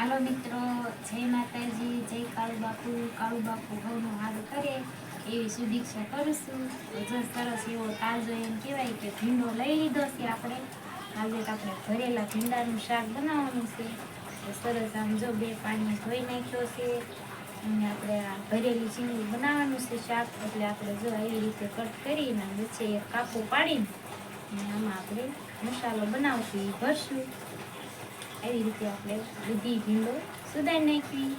હાલો મિત્રો, જય માતાજી, જય કાળુ બાપુ ઘઉંનું હારું કરે એવી શુભેચ્છા કરું છું. જો સરસ એવો તાજો એમ કહેવાય કે ભીંડો લઈ લીધો છે આપણે. આજે આપણે ભરેલા ભીંડાનું શાક બનાવવાનું છે. તો સરસ આમ જો બે પાણી ધોઈ નાખ્યો છે અને આપણે આ ભરેલી ચીંગી બનાવવાનું છે શાક. એટલે આપણે જો એવી રીતે કટ કરીને વચ્ચે એક કાપો પાડીને અને આમાં આપણે મસાલો બનાવશું એ ભરશું. એવી રીતે આપણે બધી ભીંડો સુધારી નાખવી.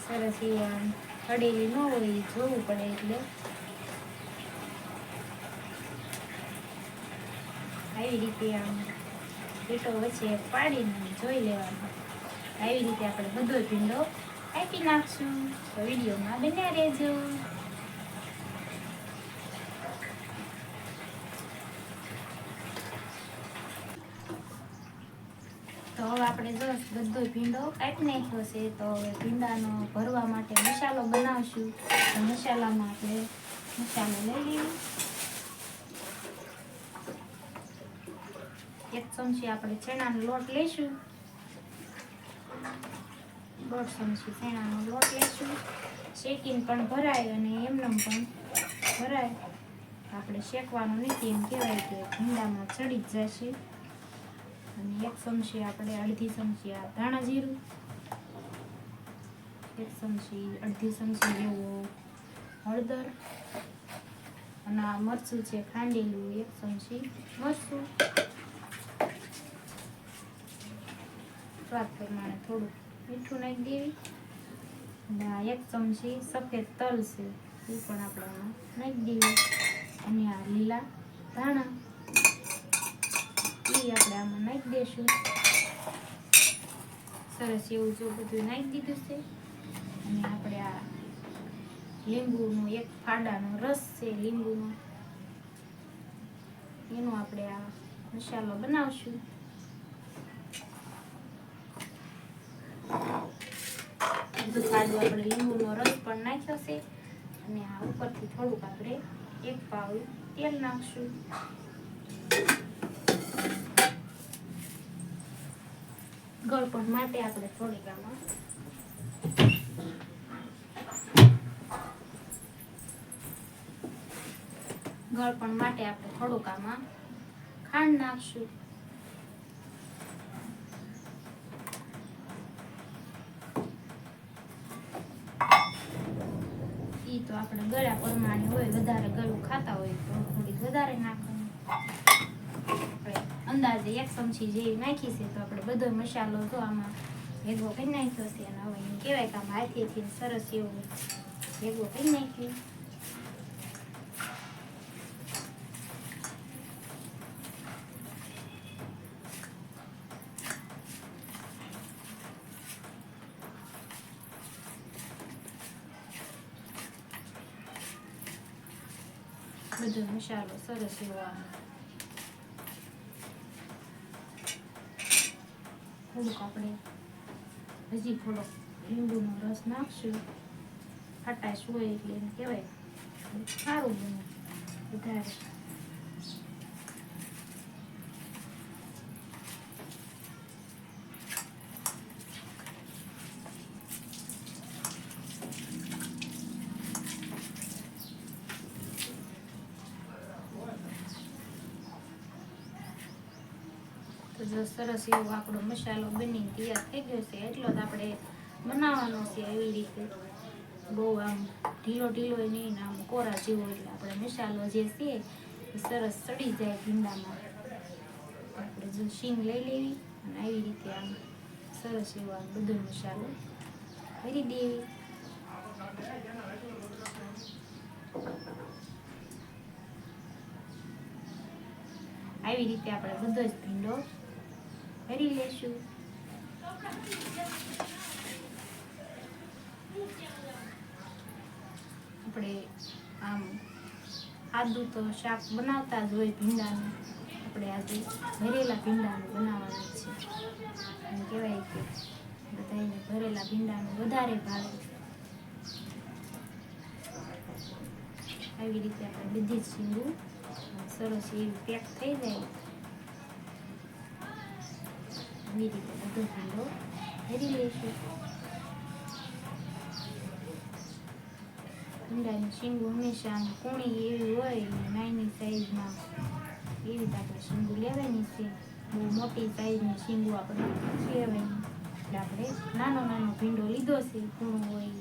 સરસ એ આમ ખડેલી ન હોય એ જોવું પડે. એટલે આવી રીતે આમ પીટો વચ્ચે પાડીને જોઈ લેવાનો. આવી રીતે આપણે બધો ભીંડો કાપી નાખશું. તો વિડીયોમાં બન્યા રહેજો. તો હવે આપણે જો બધો ભીંડો કાપી નાખ્યો છે. તો હવે ભીંડાનો ભરવા માટે મસાલો બનાવશું. તો મસાલામાં આપણે મસાલો લઈ લઈએ. 1 ચમચી આપણે ચણાનો લોટ લઈશું. 1.5 ચમચી ચણાનો લોટ લઈશું. શેકીને પણ ભરાય અને એમનેમ પણ ભરાય. આપણે શેકવાનું નથી, એમ કહેવાય કે ભીંડામાં ચડી જ જશે. અને 1 ચમચી આપણે અડધી ચમચી આ ધાણા જીરું, 1 ચમચી જેવું હળદર અને આ મરચું છે ખાંડેલું 1 ચમચી મરચું. સ્વાદ પ્રમાણે થોડું મીઠું નાખી દેવી. અને આ 1 ચમચી સફેદ તલ છે એ પણ આપણે આમાં નાખી દેવી. અને આ લીલા ધાણા એ આપણે આમાં નાખી દઈશું. સરસ એવું જો બધું નાખી દીધું છે. અને આપણે આ લીંબુનો 1 ફાડાનો રસ છે લીંબુનો, એનો આપણે આ મસાલો બનાવશું. બધું ફાડું આપણે લીંબુનો રસ પણ નાખ્યો છે. અને આ ઉપરથી થોડુંક આપણે 1 પાવડું તેલ નાખશું. ગળપણ માટે આપણે થોડીક આમાં થોડુંક આમાં ખાંડ નાખશું. ઈ તો આપણે ગળા પ્રમાણે હોય, વધારે ગળું ખાતા હોય તો થોડીક વધારે નાખવાનું. અંદાજે 1 ચમચી જેવી નાખી છે. તો આપણે બધો મસાલો તો આમાં ભેગો કરી નાખ્યો છે. અને હવે એમ કહેવાય કે આમ હાથેથી સરસ એવું ભેગો કરી નાખ્યું. બધો મસાલો સરસ એવો થોડુંક આપણે હજી થોડોક લીંબુનો રસ નાખશું. ખટાશ હોય એટલે એમ કહેવાય સારું બને વધારે. તો જો સરસ એવો આપણો મસાલો બનીને તૈયાર થઈ ગયો છે. એટલો જ આપણે બનાવવાનો છે. એવી રીતે બહુ આમ ઢીલો નહીં ને આમ કોરા જેવો. એટલે આપણે મસાલો જે છે એ સરસ ચડી જાય ભીંડામાં. આપણે જો શીંગ લઈ લેવી અને આવી રીતે આમ સરસ એવો આમ બધો મસાલો ભરી દેવી. આવી રીતે આપણે બધો જ ભીંડો ભરી લેશું. આપણે આમ આદુ તો શાક બનાવતા જ હોય ભીંડાનું. આપણે આજે ભરેલા ભીંડાનું બનાવવાનું છે. એમ કહેવાય કે બધાને ભરેલા ભીંડાનું વધારે ભાવે. આવી રીતે આપણે બધી જ શીંગું સરસ એવી પેક થઈ જાય. આવી રીતે બધો ભીંડો ભરી લઈશું. ભીંડાની શીંગું હંમેશા કૂણી એવી હોય નાની સાઈઝમાં એવી રીતે આપણે શીંગું લેવાની છે. બહુ મોટી સાઈઝની શીંગું આપણે લેવાની. એટલે આપણે નાનો નાનો ભીંડો લીધો છે કૂણો હોય.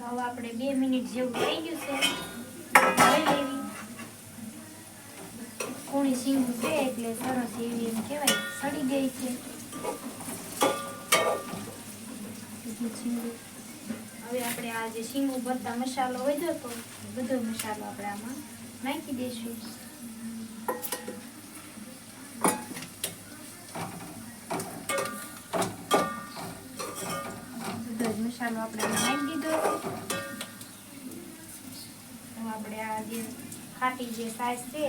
હવે આપણે 2 મિનિટ જેવું થઈ ગયું છે. લઈ લેવી. કૂણી શીંગું છે એટલે સરસ એવી એમ કહેવાય સડી ગઈ છે. હવે આપણે આ જે શીંગું બધા મસાલો વધ્યો તો બધો મસાલો આપણે આમાં નાખી દઈશું. મસાલો આપણે નાખી દીધો. આપણે આ જે ખાટી જે સાસ છે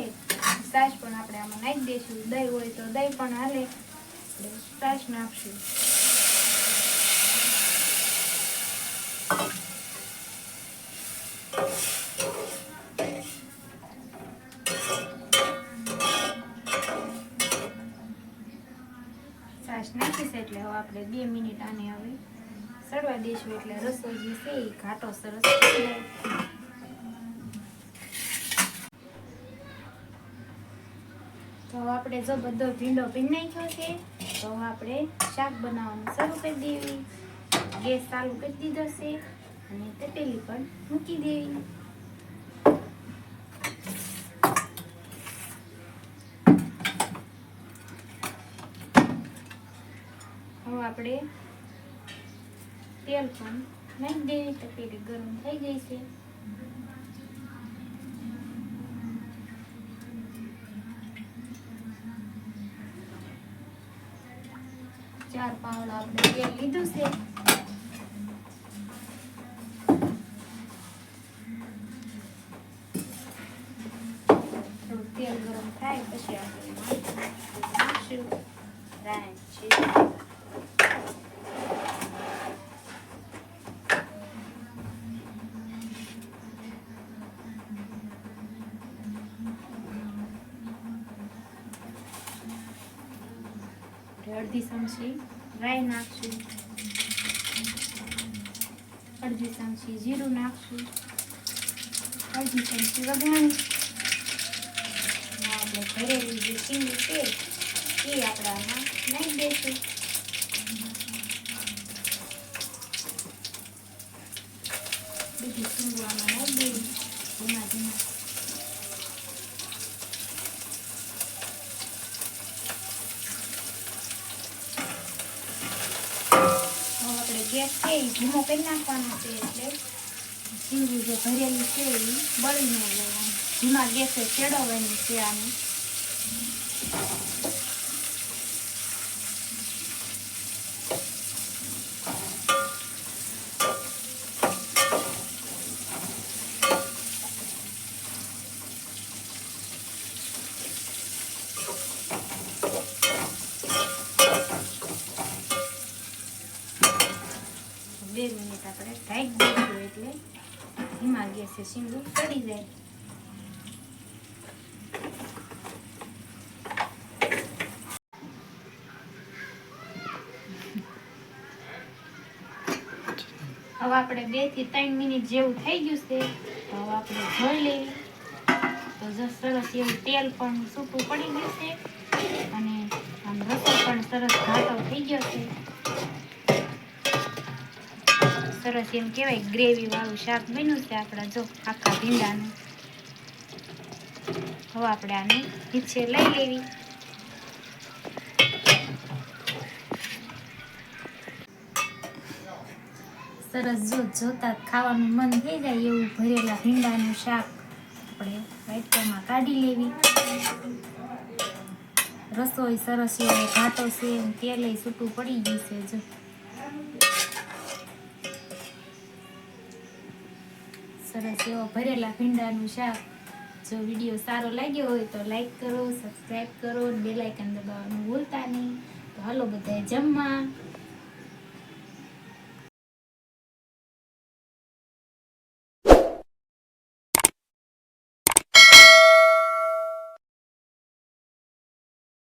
સાસ પણ આપણે આમાં નાખી દઈશું. દહીં હોય તો દહીં પણ હાલે. આપણે સાસ નાખશું. સાસ નાખીશ એટલે હવે આપણે 2 મિનિટ આને હવે સડવા દઈશું એટલે રસો જે છે એ ઘાટો સરસ થઈ જાય. તો આપણે જો બધો ભીંડો ભીન નાખ્યો છે તો આપણે શાક બનાવવાનું શરૂ કરી દેવી. ગેસ ચાલુ કરી દીધો છે અને તપેલી પર મૂકી દેવી. હવે આપણે તેલ પણ નાખી દેવી. તપેલી ગરમ થઈ ગઈ છે. ચાર પાવડા આપણે તેલ લીધું છે. થોડું તેલ ગરમ થાય પછી આપણે નાખશું રાઈ જીરું. અડધી ચમચી રાઈ નાખશું. અડધી ચમચી જીરું નાખશું. અડધી ચમચી વઘાણી. આપણે ભરેલી જે શીંગું છે એ આપણે આમાં નાખી દઈશું. બધી શીંગું આમાં નાખી દેવી ધીમા ધીમા. ગેસ છે એ ધીમો કરી નાખવાનો છે એટલે શીંગું જે ભરેલી છે એ બળી ન જાય. ધીમા ગેસે ચેડવવાની છે આને. બે મિનિટ આપણે ઢાંકી દઈશું એટલે ધીમા ગેસે શીંગું ચડી જાય. હવે આપણે 2 થી 3 મિનિટ જેવું થઈ ગયું છે. તો હવે આપણે જોઈ લેવી. તો સરસ એવું તેલ પણ છૂટું પડી ગયું છે અને આમ રસો પણ સરસ ઘાટો થઈ ગયો છે. સરસ એમ કહેવાય ગ્રેવી વાળું શાક બન્યું છે આપણા જો આખા ભીંડાનું. હવે આપણે આને નીચે લઈ લેવી. સરસ જોતા ખાવાનું મન થઈ જાય એવું ભરેલા ભીંડાનું શાક આપણે વાટકામાં કાઢી લેવી. રસોઈ સરસ એવો ઘાટો છે, તેલે છૂટું પડી ગયું છે. જો સરસ એવો ભરેલા ભીંડાનું શાક. જો વિડીયો સારો લાગ્યો હોય તો લાઈક કરો, સબસ્ક્રાઈબ કરો, બેલ આઇકન દબાવવાનું ભૂલતા નહીં. તો હાલો બધાય જમવા.